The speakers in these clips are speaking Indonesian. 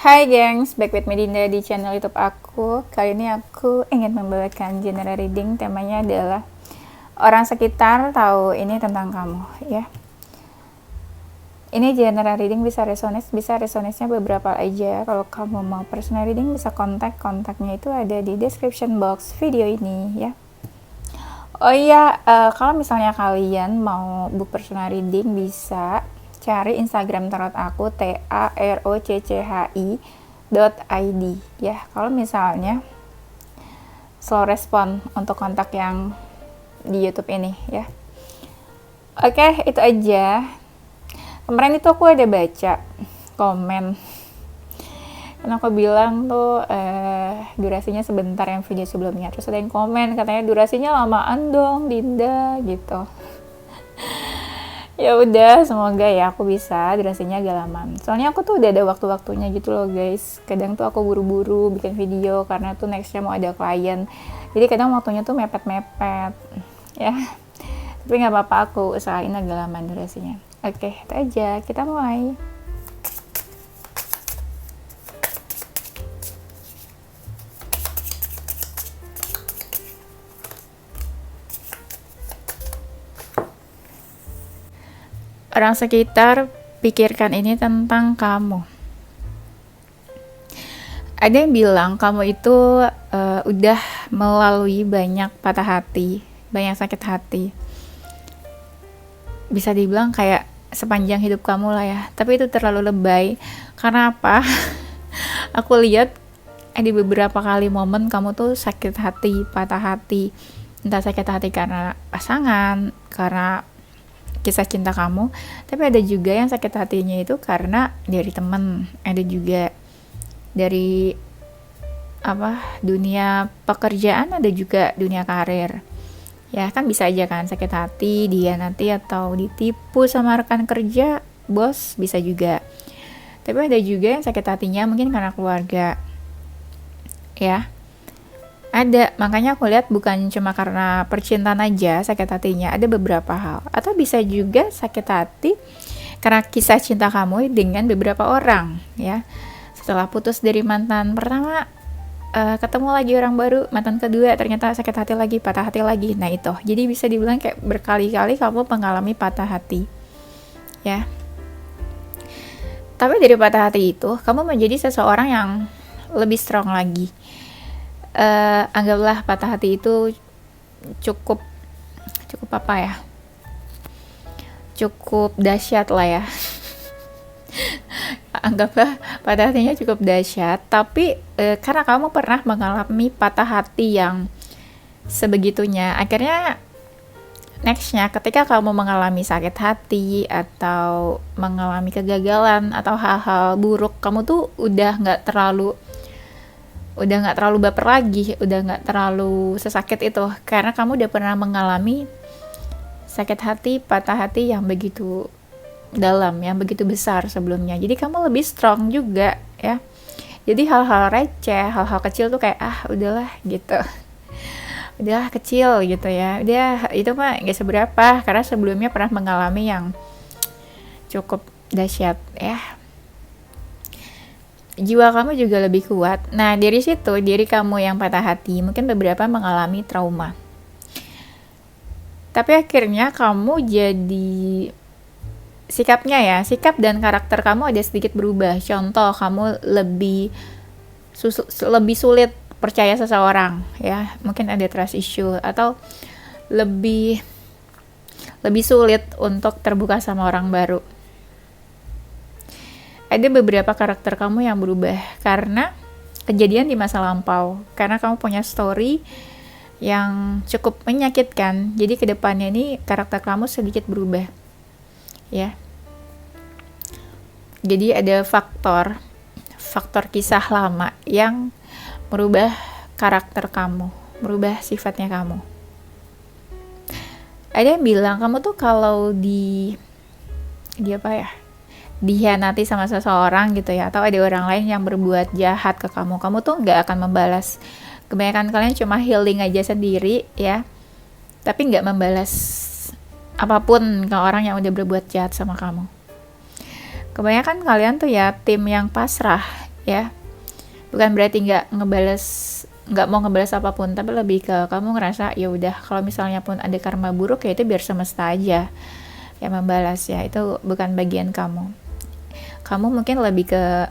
Hai gengs, back with Medinda di channel YouTube aku. Kali ini aku ingin membawakan genre reading. Temanya adalah orang sekitar tahu ini tentang kamu, ya. Ini genre reading bisa resonance-nya beberapa aja. Kalau kamu mau personal reading bisa kontaknya itu ada di description box video ini, ya. Oh iya, kalau misalnya kalian mau book personal reading bisa cari Instagram tarot aku tarocchi.id ya. Kalau misalnya slow respon untuk kontak yang di YouTube ini ya. Oke, itu aja. Kemarin itu aku ada baca komen. Karena aku bilang tuh durasinya sebentar yang video sebelumnya. Terus ada yang komen katanya durasinya lamaan dong, Dinda gitu. Ya udah, semoga ya aku bisa durasinya agak lama. Soalnya aku tuh udah ada waktu-waktunya gitu loh guys. Kadang tuh aku buru-buru bikin video karena tuh nextnya mau ada klien. Jadi kadang waktunya tuh mepet-mepet ya. Tapi nggak apa-apa, aku usahain agak lama durasinya. Oke, itu aja. Kita mulai. Orang sekitar pikirkan ini tentang kamu. Ada yang bilang kamu itu udah melalui banyak patah hati, banyak sakit hati. Bisa dibilang kayak sepanjang hidup kamu lah ya. Tapi itu terlalu lebay. Karena apa? Aku lihat ada beberapa kali momen kamu tuh sakit hati, patah hati. Entah sakit hati karena pasangan, karena kisah cinta kamu, tapi ada juga yang sakit hatinya itu karena dari temen, ada juga dari dunia pekerjaan, ada juga dunia karir. Ya kan bisa aja kan sakit hati dia nanti atau ditipu sama rekan kerja, bos, bisa juga. Tapi ada juga yang sakit hatinya mungkin karena keluarga. Ya. Ada, makanya aku lihat bukan cuma karena percintaan aja sakit hatinya, ada beberapa hal. Atau bisa juga sakit hati karena kisah cinta kamu dengan beberapa orang, ya. Setelah putus dari mantan pertama, ketemu lagi orang baru, mantan kedua, ternyata sakit hati lagi, patah hati lagi. Nah itu, jadi bisa dibilang kayak berkali-kali kamu mengalami patah hati, ya. Tapi dari patah hati itu, kamu menjadi seseorang yang lebih strong lagi. Anggaplah patah hati itu cukup apa ya, cukup dahsyat lah ya. Anggaplah patah hatinya cukup dahsyat, tapi karena kamu pernah mengalami patah hati yang sebegitunya, akhirnya nextnya ketika kamu mengalami sakit hati atau mengalami kegagalan atau hal-hal buruk, kamu tuh udah nggak terlalu baper lagi, udah nggak terlalu sesakit itu, karena kamu udah pernah mengalami sakit hati, patah hati yang begitu dalam, yang begitu besar sebelumnya. Jadi kamu lebih strong juga ya. Jadi hal-hal receh, hal-hal kecil tuh kayak udahlah gitu, udahlah kecil gitu ya, udah itu mah nggak seberapa, karena sebelumnya pernah mengalami yang cukup dahsyat ya. Jiwa kamu juga lebih kuat. Nah, dari situ, diri kamu yang patah hati, mungkin beberapa mengalami trauma. Tapi akhirnya kamu jadi sikap dan karakter kamu ada sedikit berubah. Contoh, kamu lebih sulit percaya seseorang, ya. Mungkin ada trust issue atau lebih sulit untuk terbuka sama orang baru. Ada beberapa karakter kamu yang berubah karena kejadian di masa lampau, karena kamu punya story yang cukup menyakitkan. Jadi kedepannya ini karakter kamu sedikit berubah, ya. Jadi ada faktor kisah lama yang merubah karakter kamu, merubah sifatnya kamu. Ada yang bilang kamu tuh kalau dihianati sama seseorang gitu ya, atau ada orang lain yang berbuat jahat ke kamu tuh nggak akan membalas. Kebanyakan kalian cuma healing aja sendiri ya, tapi nggak membalas apapun ke orang yang udah berbuat jahat sama kamu. Kebanyakan kalian tuh ya tim yang pasrah, ya. Bukan berarti nggak mau ngebales apapun, tapi lebih ke kamu ngerasa ya udah, kalau misalnya pun ada karma buruk ya itu biar semesta aja yang membalas, ya itu bukan bagian kamu. Kamu mungkin lebih ke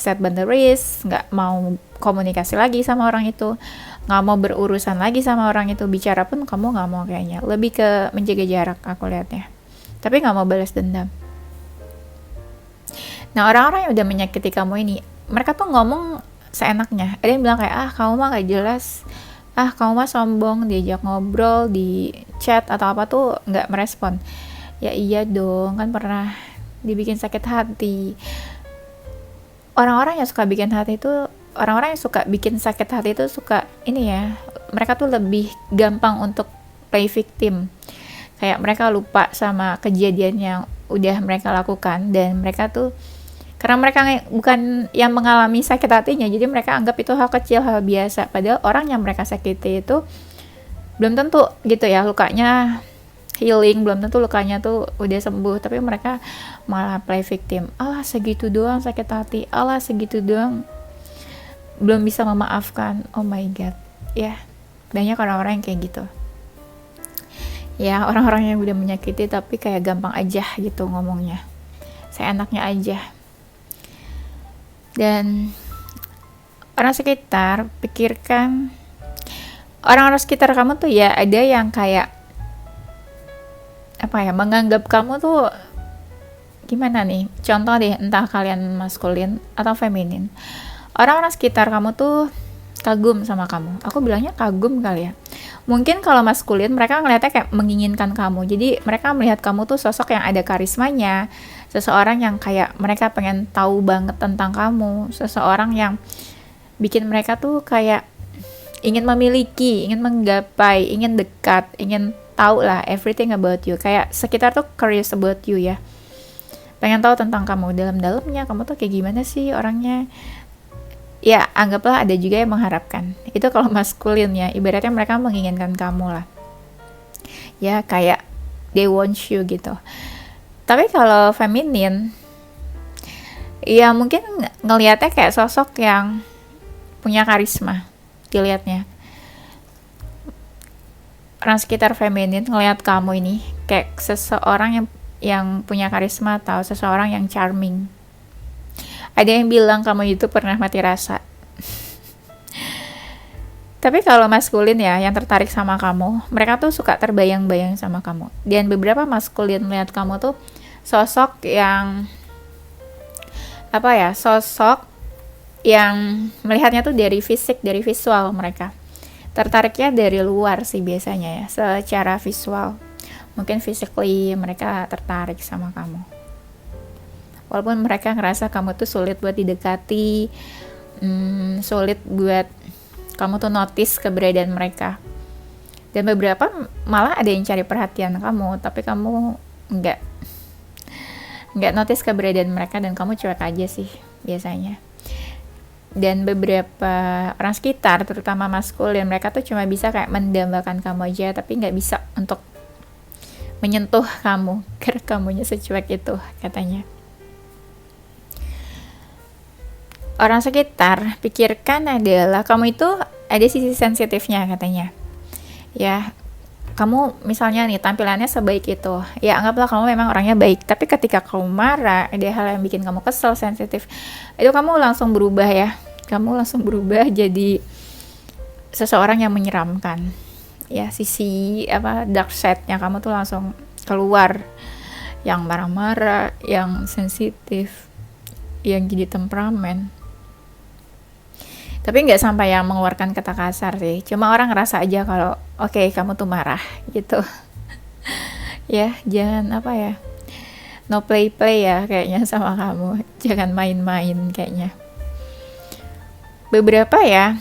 set boundaries, nggak mau komunikasi lagi sama orang itu, nggak mau berurusan lagi sama orang itu, bicara pun kamu nggak mau, kayaknya lebih ke menjaga jarak aku lihatnya, tapi nggak mau balas dendam. Nah, orang-orang yang udah menyakiti kamu ini, mereka tuh ngomong seenaknya. Ada yang bilang kayak, ah kamu mah gak jelas, ah kamu mah sombong, diajak ngobrol di chat atau apa tuh nggak merespon. Ya iya dong, kan pernah dibikin sakit hati. Orang-orang yang suka bikin hati itu, orang-orang yang suka bikin sakit hati itu suka ini ya, mereka tuh lebih gampang untuk play victim. Kayak mereka lupa sama kejadian yang udah mereka lakukan, dan mereka tuh karena mereka bukan yang mengalami sakit hatinya, jadi mereka anggap itu hal kecil, hal biasa. Padahal orang yang mereka sakiti itu belum tentu gitu ya, lukanya healing, belum tentu lukanya tuh udah sembuh, tapi mereka malah play victim. Alah segitu doang sakit hati, alah segitu doang belum bisa memaafkan. Oh my god, ya banyak orang-orang yang kayak gitu. Ya, orang-orang yang udah menyakiti tapi kayak gampang aja gitu ngomongnya, seenaknya aja. Dan orang sekitar, pikirkan orang-orang sekitar kamu tuh ya, ada yang kayak apa ya, menganggap kamu tuh gimana nih, contoh deh, entah kalian maskulin atau feminin, orang-orang sekitar kamu tuh kagum sama kamu. Aku bilangnya kagum kali ya. Mungkin kalau maskulin mereka ngeliatnya kayak menginginkan kamu, jadi mereka melihat kamu tuh sosok yang ada karismanya, seseorang yang kayak mereka pengen tahu banget tentang kamu, seseorang yang bikin mereka tuh kayak ingin memiliki, ingin menggapai, ingin dekat, ingin tahu lah everything about you, kayak sekitar tuh curious about you ya, pengen tahu tentang kamu dalam-dalamnya, kamu tuh kayak gimana sih orangnya. Ya anggaplah ada juga yang mengharapkan itu. Kalau maskulin ya, ibaratnya mereka menginginkan kamu lah ya, kayak they want you gitu. Tapi kalau feminin, ya mungkin ngelihatnya kayak sosok yang punya karisma dilihatnya. Orang sekitar feminin ngelihat kamu ini kayak seseorang yang punya karisma atau seseorang yang charming. Ada yang bilang kamu itu pernah mati rasa. Tapi kalau maskulin ya, yang tertarik sama kamu, mereka tuh suka terbayang-bayang sama kamu. Dan beberapa maskulin melihat kamu tuh sosok yang apa ya, sosok yang melihatnya tuh dari fisik, dari visual. Mereka tertariknya dari luar sih biasanya ya, secara visual. Mungkin physically mereka tertarik sama kamu, walaupun mereka ngerasa kamu tuh sulit buat didekati, sulit buat kamu tuh notice keberadaan mereka. Dan beberapa malah ada yang cari perhatian kamu, tapi kamu nggak notice keberadaan mereka, dan kamu cuek aja sih biasanya. Dan beberapa orang sekitar, terutama maskulin, mereka tuh cuma bisa kayak mendambakan kamu aja, tapi nggak bisa untuk menyentuh kamu karena kamunya secuek itu katanya. Orang sekitar pikirkan adalah kamu itu ada sisi sensitifnya katanya. Ya, kamu misalnya nih tampilannya sebaik itu, ya anggaplah kamu memang orangnya baik, tapi ketika kamu marah, ada hal yang bikin kamu kesel, sensitif, itu kamu langsung berubah ya. Kamu langsung berubah jadi seseorang yang menyeramkan. Ya, sisi dark side-nya kamu tuh langsung keluar, yang marah-marah, yang sensitif, yang jadi temperamen. Tapi nggak sampai yang mengeluarkan kata kasar sih, cuma orang ngerasa aja kalau oke, kamu tuh marah gitu. Ya jangan no play ya kayaknya sama kamu, jangan main-main kayaknya. Beberapa ya,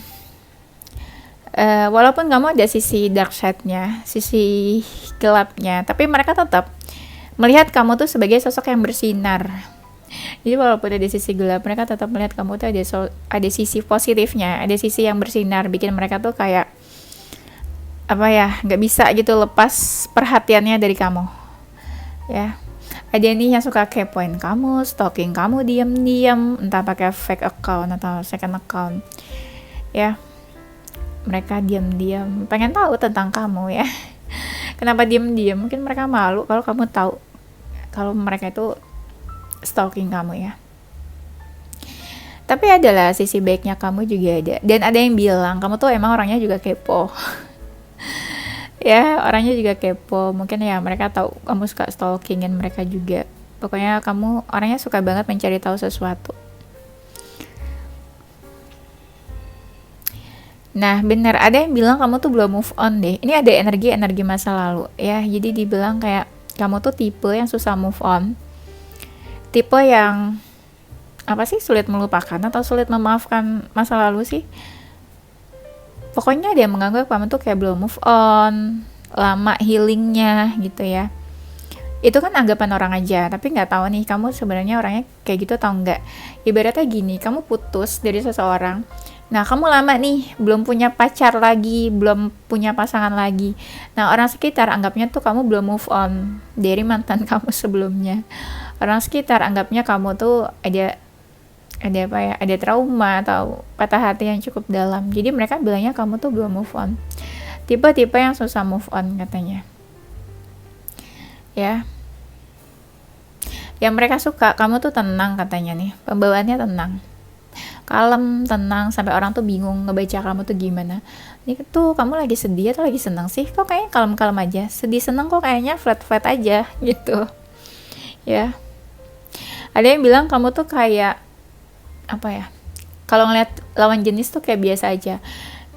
walaupun kamu ada sisi dark side-nya, sisi gelapnya, tapi mereka tetap melihat kamu tuh sebagai sosok yang bersinar. Jadi walaupun ada sisi gelap, mereka tetap melihat kamu tuh ada sisi positifnya, ada sisi yang bersinar, bikin mereka tuh kayak nggak bisa gitu lepas perhatiannya dari kamu. Ya, Ada nih yang suka kepoin kamu, stalking kamu diam-diam, entah pakai fake account atau second account. Ya, mereka diam-diam pengen tahu tentang kamu ya. Kenapa diam-diam? Mungkin mereka malu kalau kamu tahu kalau mereka itu stalking kamu ya. Tapi adalah sisi baiknya kamu juga ada. Dan ada yang bilang kamu tuh emang orangnya juga kepo. Ya, orangnya juga kepo. Mungkin ya mereka tahu kamu suka stalkingin mereka juga. Pokoknya kamu orangnya suka banget mencari tahu sesuatu. Nah, benar, ada yang bilang kamu tuh belum move on deh. Ini ada energi-energi masa lalu ya. Jadi dibilang kayak kamu tuh tipe yang susah move on. Tipe yang apa sih, sulit melupakan atau sulit memaafkan masa lalu sih? Pokoknya dia menganggap kamu tuh kayak belum move on, lama healingnya gitu ya. Itu kan anggapan orang aja, tapi nggak tahu nih kamu sebenarnya orangnya kayak gitu atau enggak. Ibaratnya gini, kamu putus dari seseorang, nah kamu lama nih belum punya pacar lagi, belum punya pasangan lagi. Nah orang sekitar anggapnya tuh kamu belum move on dari mantan kamu sebelumnya. Orang sekitar anggapnya kamu tuh ada apa ya, ada trauma atau patah hati yang cukup dalam. Jadi mereka bilangnya kamu tuh belum move on, tipe-tipe yang susah move on katanya ya. Yang mereka suka kamu tuh tenang katanya nih, pembawaannya tenang, kalem, tenang, sampai orang tuh bingung ngebaca kamu tuh gimana. Ini tuh kamu lagi sedih atau lagi senang sih, kok kayaknya kalem-kalem aja, sedih senang kok kayaknya flat-flat aja gitu ya. Ada yang bilang kamu tuh kayak apa ya, kalau ngeliat lawan jenis tuh kayak biasa aja,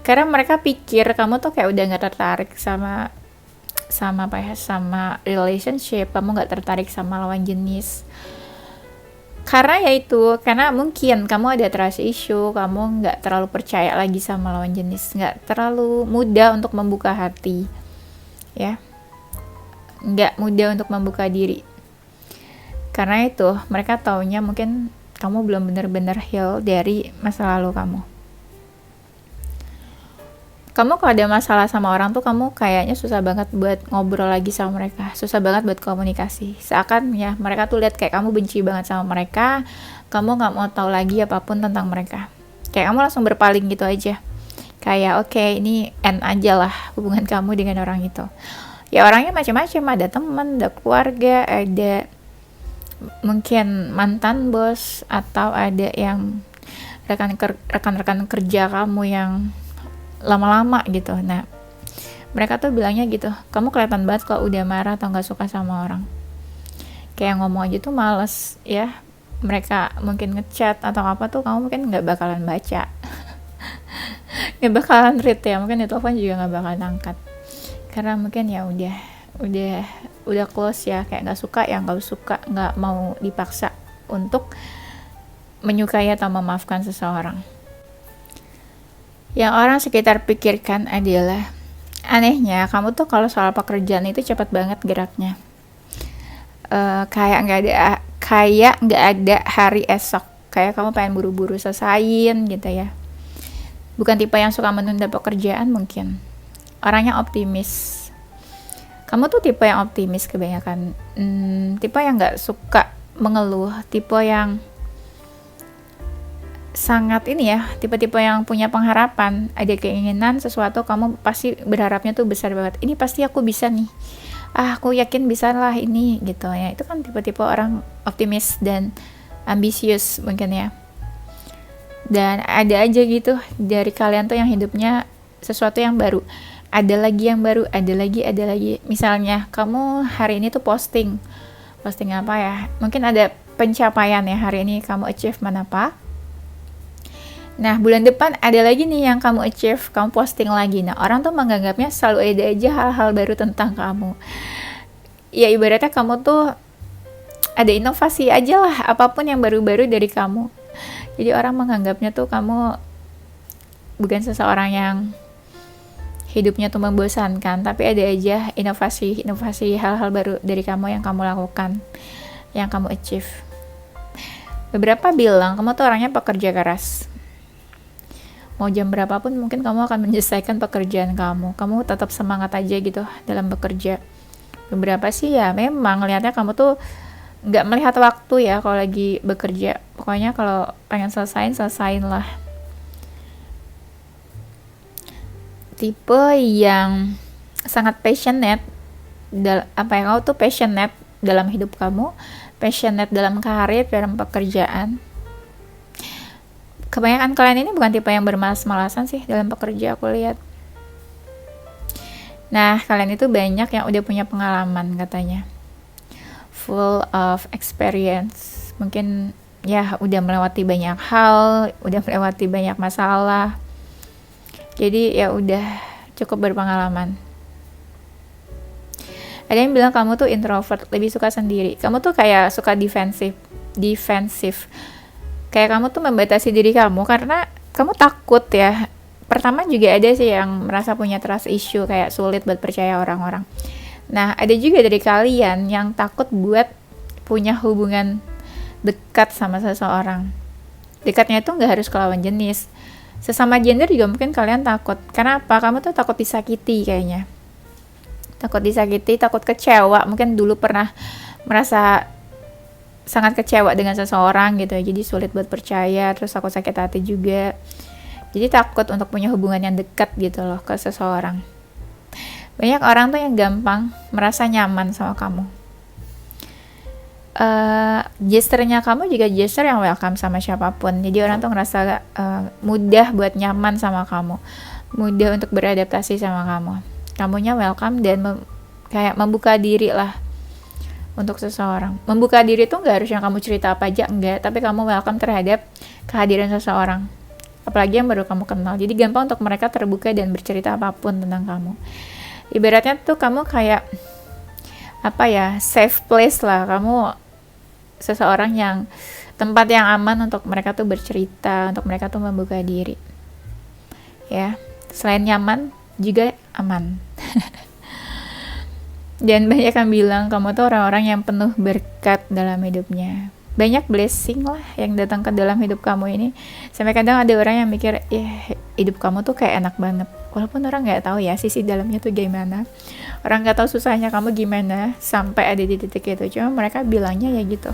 karena mereka pikir kamu tuh kayak udah nggak tertarik sama apa ya, sama relationship, kamu nggak tertarik sama lawan jenis. Karena ya itu, karena mungkin kamu ada trust issue, kamu nggak terlalu percaya lagi sama lawan jenis, nggak terlalu mudah untuk membuka hati ya, nggak mudah untuk membuka diri. Karena itu mereka taunya mungkin kamu belum benar-benar heal dari masa lalu kamu. Kamu kalau ada masalah sama orang tuh kamu kayaknya susah banget buat ngobrol lagi sama mereka, susah banget buat komunikasi. Seakan ya mereka tuh lihat kayak kamu benci banget sama mereka, kamu nggak mau tahu lagi apapun tentang mereka. Kayak kamu langsung berpaling gitu aja. Kayak oke, ini end aja lah hubungan kamu dengan orang itu. Ya orangnya macam-macam, ada teman, ada keluarga, ada mungkin mantan bos, atau ada yang rekan-rekan kerja kamu yang lama-lama gitu. Nah mereka tuh bilangnya gitu, kamu kelihatan banget kalau udah marah atau nggak suka sama orang, kayak ngomong aja tuh males ya. Mereka mungkin ngechat atau apa tuh kamu mungkin nggak bakalan baca, nggak bakalan read ya, mungkin di telepon juga nggak bakalan angkat, karena mungkin ya udah close ya, kayak nggak suka ya nggak suka, nggak mau dipaksa untuk menyukai atau memaafkan seseorang. Yang orang sekitar pikirkan adalah, anehnya kamu tuh kalau soal pekerjaan itu cepat banget geraknya, kayak nggak ada hari esok, kayak kamu pengen buru-buru selesain gitu ya. Bukan tipe yang suka menunda pekerjaan mungkin, orangnya optimis. Kamu tuh tipe yang optimis kebanyakan, tipe yang nggak suka mengeluh, tipe yang sangat ini ya, tipe-tipe yang punya pengharapan, ada keinginan sesuatu, kamu pasti berharapnya tuh besar banget, ini pasti aku bisa nih, aku yakin bisa lah ini gitu ya. Itu kan tipe-tipe orang optimis dan ambisius mungkin ya. Dan ada aja gitu dari kalian tuh yang hidupnya sesuatu yang baru, ada lagi yang baru, ada lagi. Misalnya kamu hari ini tuh posting apa ya, mungkin ada pencapaian ya, hari ini kamu achievement apa. Nah bulan depan ada lagi nih yang kamu achieve, kamu posting lagi. Nah orang tuh menganggapnya selalu ada aja hal-hal baru tentang kamu. Ya ibaratnya kamu tuh ada inovasi aja lah, apapun yang baru-baru dari kamu. Jadi orang menganggapnya tuh kamu bukan seseorang yang hidupnya tuh membosankan, tapi ada aja inovasi hal-hal baru dari kamu yang kamu lakukan, yang kamu achieve. Beberapa bilang kamu tuh orangnya pekerja keras, mau jam berapapun mungkin kamu akan menyelesaikan pekerjaan kamu tetap semangat aja gitu dalam bekerja. Beberapa sih ya memang lihatnya kamu tuh nggak melihat waktu ya kalau lagi bekerja. Pokoknya kalau pengen selesain lah. Tipe yang sangat passionate, kamu tuh passionate dalam hidup kamu, passionate dalam karir, dalam pekerjaan. Kebanyakan kalian ini bukan tipe yang bermalas-malasan sih dalam pekerja, aku lihat. Nah, kalian itu banyak yang udah punya pengalaman katanya, full of experience. Mungkin ya udah melewati banyak hal, udah melewati banyak masalah. Jadi ya udah cukup berpengalaman. Ada yang bilang kamu tuh introvert, lebih suka sendiri. Kamu tuh kayak suka defensif. Kayak kamu tuh membatasi diri kamu karena kamu takut ya. Pertama juga ada sih yang merasa punya trust issue, kayak sulit buat percaya orang-orang. Nah, ada juga dari kalian yang takut buat punya hubungan dekat sama seseorang. Dekatnya itu nggak harus ke lawan jenis. Sesama gender juga mungkin kalian takut. Karena apa? Kamu tuh takut disakiti kayaknya. Takut disakiti, takut kecewa. Mungkin dulu pernah merasa sangat kecewa dengan seseorang gitu, jadi sulit buat percaya, terus takut sakit hati juga. Jadi takut untuk punya hubungan yang dekat gitu loh ke seseorang. Banyak orang tuh yang gampang merasa nyaman sama kamu. Gesturnya kamu juga gesture yang welcome sama siapapun. Jadi orang tuh ngerasa mudah buat nyaman sama kamu, mudah untuk beradaptasi sama kamu. Kamunya welcome dan kayak membuka diri lah untuk seseorang. Membuka diri tuh nggak harus yang kamu cerita apa aja, enggak, tapi kamu welcome terhadap kehadiran seseorang, apalagi yang baru kamu kenal. Jadi gampang untuk mereka terbuka dan bercerita apapun tentang kamu. Ibaratnya tuh kamu kayak apa ya, safe place lah. Kamu seseorang yang tempat yang aman untuk mereka tuh bercerita, untuk mereka tuh membuka diri. Ya, selain nyaman juga aman. Dan banyak yang bilang kamu tuh orang-orang yang penuh berkat dalam hidupnya. Banyak blessing lah yang datang ke dalam hidup kamu ini. Sampai kadang ada orang yang mikir, hidup kamu tuh kayak enak banget. Walaupun orang nggak tahu ya sisi dalamnya tuh gimana. Orang nggak tahu susahnya kamu gimana sampai ada di titik itu. Cuma mereka bilangnya ya gitu.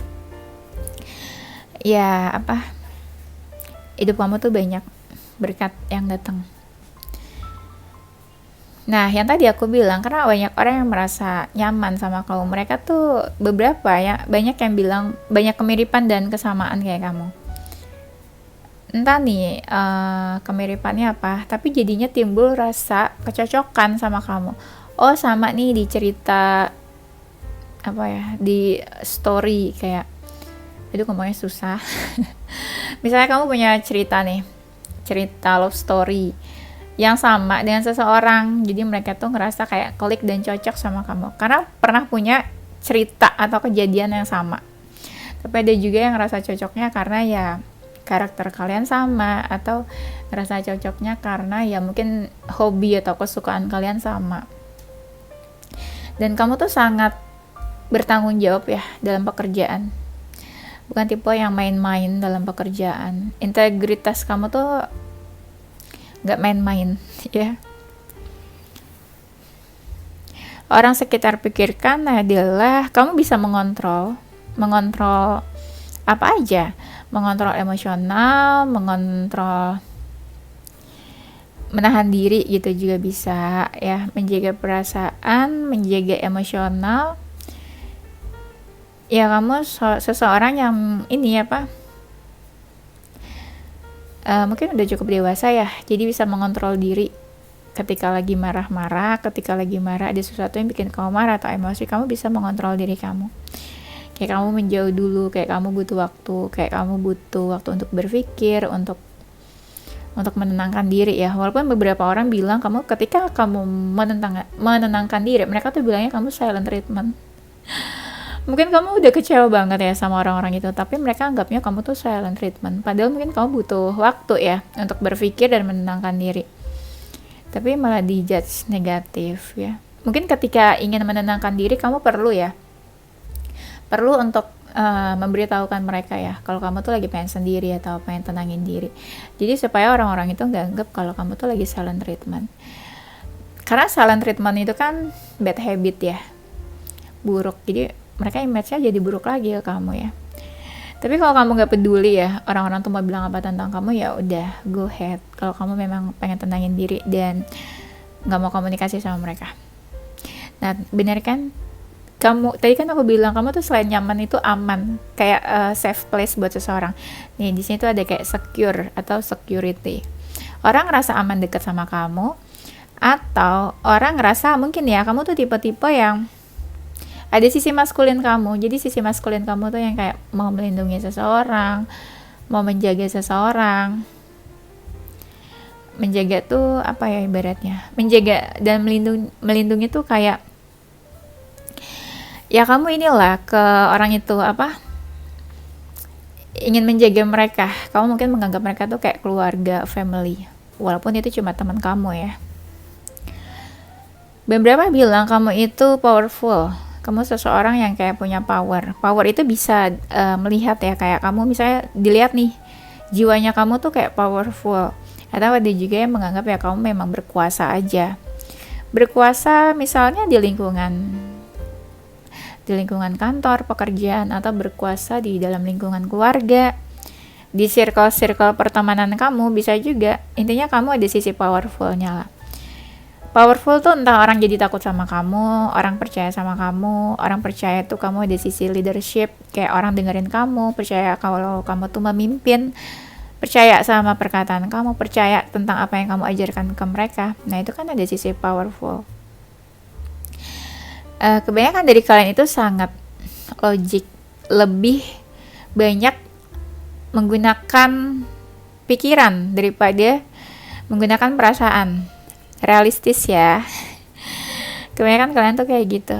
Ya apa? Hidup kamu tuh banyak berkat yang datang. Nah, yang tadi aku bilang, karena banyak orang yang merasa nyaman sama kamu. Mereka tuh beberapa ya, banyak yang bilang banyak kemiripan dan kesamaan kayak kamu. Entah nih kemiripannya apa, tapi jadinya timbul rasa kecocokan sama kamu. Oh, sama nih di cerita apa ya, di story kayak, aduh ngomongnya susah. Misalnya kamu punya cerita nih, cerita love story yang sama dengan seseorang, jadi mereka tuh ngerasa kayak klik dan cocok sama kamu karena pernah punya cerita atau kejadian yang sama. Tapi ada juga yang ngerasa cocoknya karena ya karakter kalian sama, atau ngerasa cocoknya karena ya mungkin hobi atau kesukaan kalian sama. Dan kamu tuh sangat bertanggung jawab ya dalam pekerjaan, bukan tipe yang main-main dalam pekerjaan. Integritas kamu tuh gak main-main ya. Orang sekitar pikirkan adalah kamu bisa mengontrol apa aja, mengontrol emosional, mengontrol menahan diri gitu juga bisa ya, menjaga perasaan, menjaga emosional. Ya kamu seseorang yang ini apa, mungkin udah cukup dewasa ya, jadi bisa mengontrol diri ketika lagi marah-marah, ketika lagi marah ada sesuatu yang bikin kamu marah atau emosi, kamu bisa mengontrol diri kamu. Kayak kamu menjauh dulu, kayak kamu butuh waktu untuk berpikir, untuk menenangkan diri ya. Walaupun beberapa orang bilang kamu ketika kamu menenangkan diri, mereka tuh bilangnya kamu silent treatment. Mungkin kamu udah kecewa banget ya sama orang-orang itu, tapi mereka anggapnya kamu tuh silent treatment. Padahal mungkin kamu butuh waktu ya untuk berpikir dan menenangkan diri. Tapi malah dijudge negatif ya. Mungkin ketika ingin menenangkan diri, kamu perlu untuk memberitahukan mereka ya, kalau kamu tuh lagi pengen sendiri atau pengen tenangin diri. Jadi supaya orang-orang itu nggak anggap kalau kamu tuh lagi silent treatment. Karena silent treatment itu kan bad habit ya, buruk. Jadi mereka image-nya jadi buruk lagi ke kamu ya. Tapi kalau kamu nggak peduli ya orang-orang tuh mau bilang apa tentang kamu, ya udah go ahead. Kalau kamu memang pengen tenangin diri dan nggak mau komunikasi sama mereka. Nah, benar kan? Kamu tadi kan aku bilang kamu tuh selain nyaman itu aman, kayak safe place buat seseorang. Nih di sini tuh ada kayak secure atau security. Orang ngerasa aman deket sama kamu, atau orang ngerasa mungkin ya kamu tuh tipe-tipe yang ada sisi maskulin kamu. Jadi sisi maskulin kamu tuh yang kayak mau melindungi seseorang, mau menjaga seseorang. Menjaga tuh apa ya ibaratnya? Menjaga dan melindungi tuh kayak ya kamu inilah ke orang itu apa? Ingin menjaga mereka. Kamu mungkin menganggap mereka tuh kayak keluarga, family. Walaupun itu cuma teman kamu ya. Beberapa bilang kamu itu powerful. Kamu seseorang yang kayak punya power. Power itu bisa melihat ya, kayak kamu misalnya dilihat nih, jiwanya kamu tuh kayak powerful. Atau ada juga yang menganggap ya kamu memang berkuasa aja. Berkuasa misalnya di lingkungan kantor, pekerjaan, atau berkuasa di dalam lingkungan keluarga, di circle-circle pertemanan kamu bisa juga. Intinya kamu ada sisi powerfulnya lah. Powerful tuh entah orang jadi takut sama kamu, orang percaya sama kamu, orang percaya tuh kamu ada sisi leadership, kayak orang dengerin kamu, percaya kalau kamu tuh memimpin, percaya sama perkataan kamu, percaya tentang apa yang kamu ajarkan ke mereka. Nah itu kan ada sisi powerful. Kebanyakan dari kalian itu sangat logik, lebih banyak menggunakan pikiran daripada menggunakan perasaan. Realistis ya. Kebanyakan kalian tuh kayak gitu.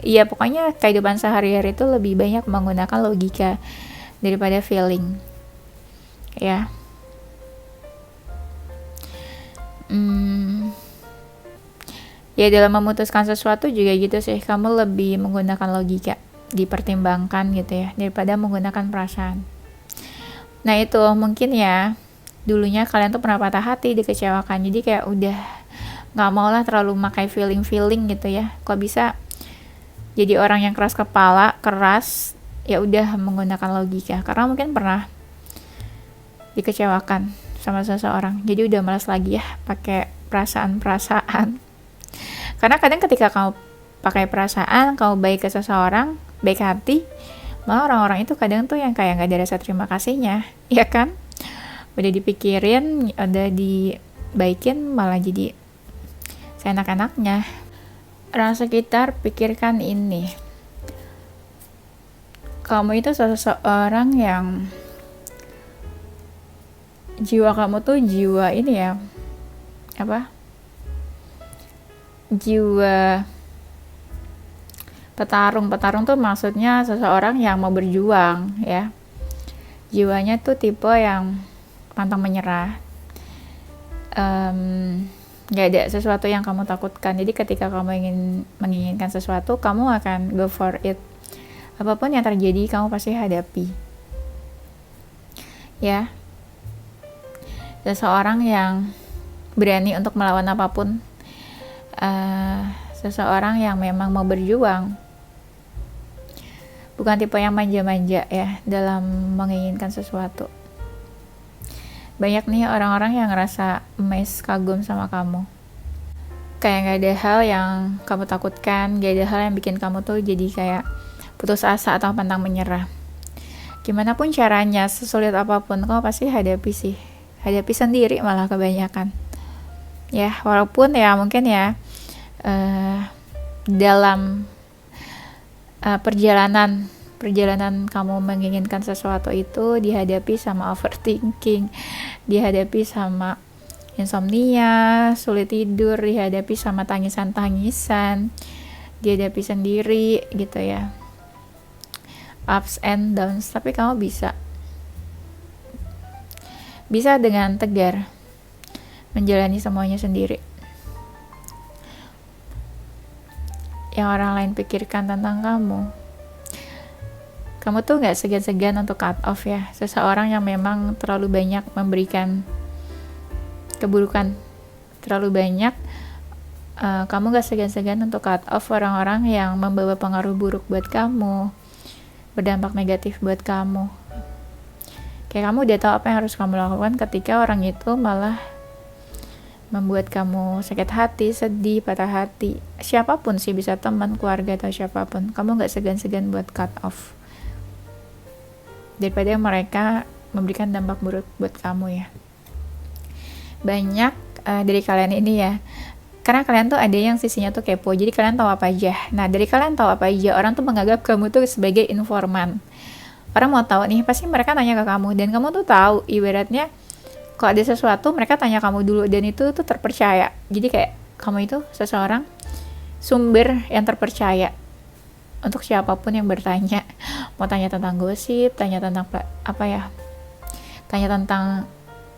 Ya pokoknya kehidupan sehari-hari itu lebih banyak menggunakan logika daripada feeling. Ya. Ya dalam memutuskan sesuatu juga gitu sih, kamu lebih menggunakan logika, dipertimbangkan gitu ya, daripada menggunakan perasaan. Nah itu mungkin ya, dulunya kalian tuh pernah patah hati, dikecewakan, jadi kayak udah gak mau lah terlalu makai feeling gitu ya. Kok bisa jadi orang yang keras kepala, keras, ya udah menggunakan logika, karena mungkin pernah dikecewakan sama seseorang, jadi udah malas lagi ya pakai perasaan-perasaan. Karena kadang ketika kamu pakai perasaan, kamu baik ke seseorang, baik hati, malah orang-orang itu kadang tuh yang kayak gak ada rasa terima kasihnya, ya kan? Udah dipikirin, udah dibaikin, malah jadi seenak-enaknya. Orang sekitar pikirkan ini, kamu itu seseorang yang jiwa kamu tuh jiwa ini ya, apa? Jiwa petarung tuh maksudnya seseorang yang mau berjuang ya. Jiwanya tuh tipe yang pantang menyerah. Gak ada sesuatu yang kamu takutkan. Jadi ketika kamu menginginkan sesuatu, kamu akan go for it. Apapun yang terjadi, kamu pasti hadapi. Ya. Seseorang yang berani untuk melawan apapun. Seseorang yang memang mau berjuang, bukan tipe yang manja-manja ya dalam menginginkan sesuatu. Banyak nih orang-orang yang ngerasa amazed, kagum sama kamu, kayak gak ada hal yang kamu takutkan, gak ada hal yang bikin kamu tuh jadi kayak putus asa atau pantang menyerah. Gimana pun caranya, sesulit apapun, kamu pasti hadapi sendiri malah kebanyakan ya. Walaupun ya mungkin ya dalam perjalanan kamu menginginkan sesuatu itu dihadapi sama overthinking, dihadapi sama insomnia, sulit tidur, dihadapi sama tangisan-tangisan, dihadapi sendiri gitu ya, ups and downs. Tapi kamu bisa dengan tegar menjalani semuanya sendiri. Yang orang lain pikirkan tentang kamu tuh gak segan-segan untuk cut off ya seseorang yang memang terlalu banyak memberikan keburukan, terlalu banyak kamu gak segan-segan untuk cut off orang-orang yang membawa pengaruh buruk buat kamu, berdampak negatif buat kamu. Kayak kamu udah tahu apa yang harus kamu lakukan ketika orang itu malah membuat kamu sakit hati, sedih, patah hati. Siapapun sih, bisa teman, keluarga, atau siapapun. Kamu gak segan-segan buat cut off. Daripada mereka memberikan dampak buruk buat kamu ya. Banyak dari kalian ini ya, karena kalian tuh ada yang sisinya tuh kepo, jadi kalian tahu apa aja. Nah, dari kalian tahu apa aja, orang tuh menganggap kamu tuh sebagai informan. Orang mau tahu nih, pasti mereka tanya ke kamu, dan kamu tuh tahu, ibaratnya kalau ada sesuatu mereka tanya kamu dulu, dan itu tuh terpercaya. Jadi kayak kamu itu seseorang sumber yang terpercaya untuk siapapun yang bertanya. Mau tanya tentang gosip, tanya tentang apa ya, tanya tentang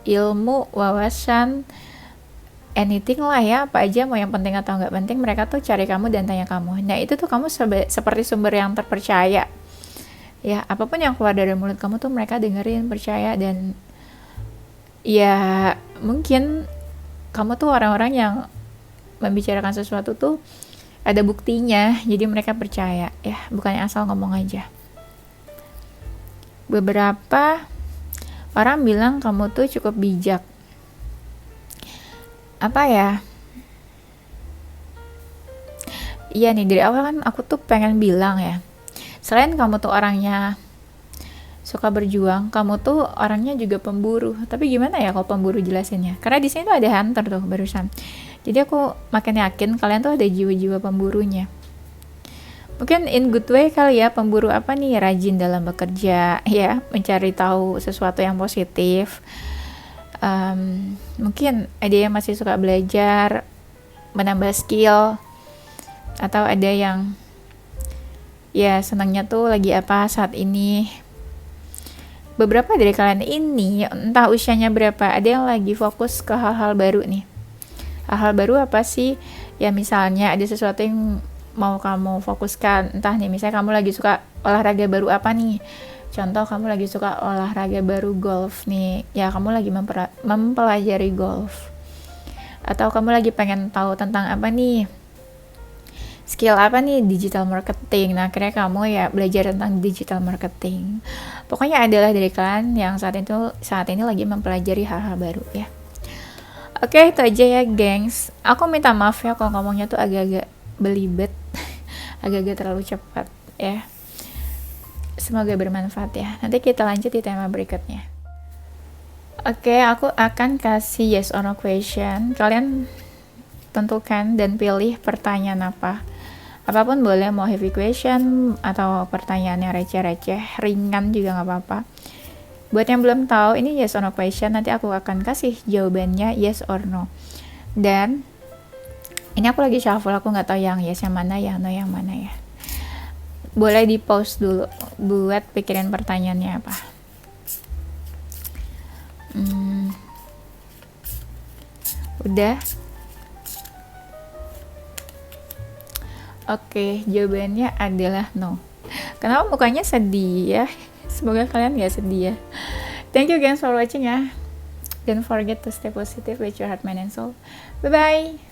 ilmu, wawasan, anything lah ya, apa aja, mau yang penting atau nggak penting, mereka tuh cari kamu dan tanya kamu. Nah, itu tuh kamu seperti sumber yang terpercaya ya. Apapun yang keluar dari mulut kamu tuh mereka dengerin, percaya, dan ya mungkin kamu tuh orang-orang yang membicarakan sesuatu tuh ada buktinya, jadi mereka percaya ya, bukannya asal ngomong aja. Beberapa orang bilang kamu tuh cukup bijak. Apa ya? Iya nih, dari awal kan aku tuh pengen bilang ya, selain kamu tuh orangnya suka berjuang, kamu tuh orangnya juga pemburu. Tapi gimana ya kalau pemburu jelasinnya? Karena di sini tuh ada hunter tuh barusan. Jadi aku makin yakin kalian tuh ada jiwa-jiwa pemburunya. Mungkin in good way kali ya, pemburu apa nih? Rajin dalam bekerja ya, mencari tahu sesuatu yang positif. Mungkin ada yang masih suka belajar, menambah skill, atau ada yang ya senangnya tuh lagi apa saat ini. Beberapa dari kalian ini, entah usianya berapa, ada yang lagi fokus ke hal-hal baru nih. Hal-hal baru apa sih? Ya misalnya ada sesuatu yang mau kamu fokuskan, entah nih misalnya kamu lagi suka olahraga baru apa nih. Contoh kamu lagi suka olahraga baru golf nih, ya kamu lagi mempelajari golf. Atau kamu lagi pengen tahu tentang apa nih, skill apa nih, digital marketing. Nah, akhirnya kamu ya belajar tentang digital marketing. Pokoknya adalah dari kalian yang saat ini lagi mempelajari hal-hal baru ya. Oke, itu aja ya gengs. Aku minta maaf ya kalau ngomongnya tuh agak-agak belibet, agak-agak terlalu cepat ya. Semoga bermanfaat ya. Nanti kita lanjut di tema berikutnya. Oke, aku akan kasih yes or no question. Kalian tentukan dan pilih pertanyaan apa. Apapun boleh, mau heavy question atau pertanyaannya receh-receh, ringan juga nggak apa-apa. Buat yang belum tahu, ini yes or no question, nanti aku akan kasih jawabannya yes or no. Dan ini aku lagi shuffle, aku nggak tahu yang yes yang mana, yang no yang mana ya. Boleh di pause dulu buat pikirin pertanyaannya apa. Udah. Oke, jawabannya adalah no. Kenapa mukanya sedih ya? Semoga kalian gak sedih ya. Thank you guys for watching ya. Don't forget to stay positive with your heart, mind, and soul. Bye-bye.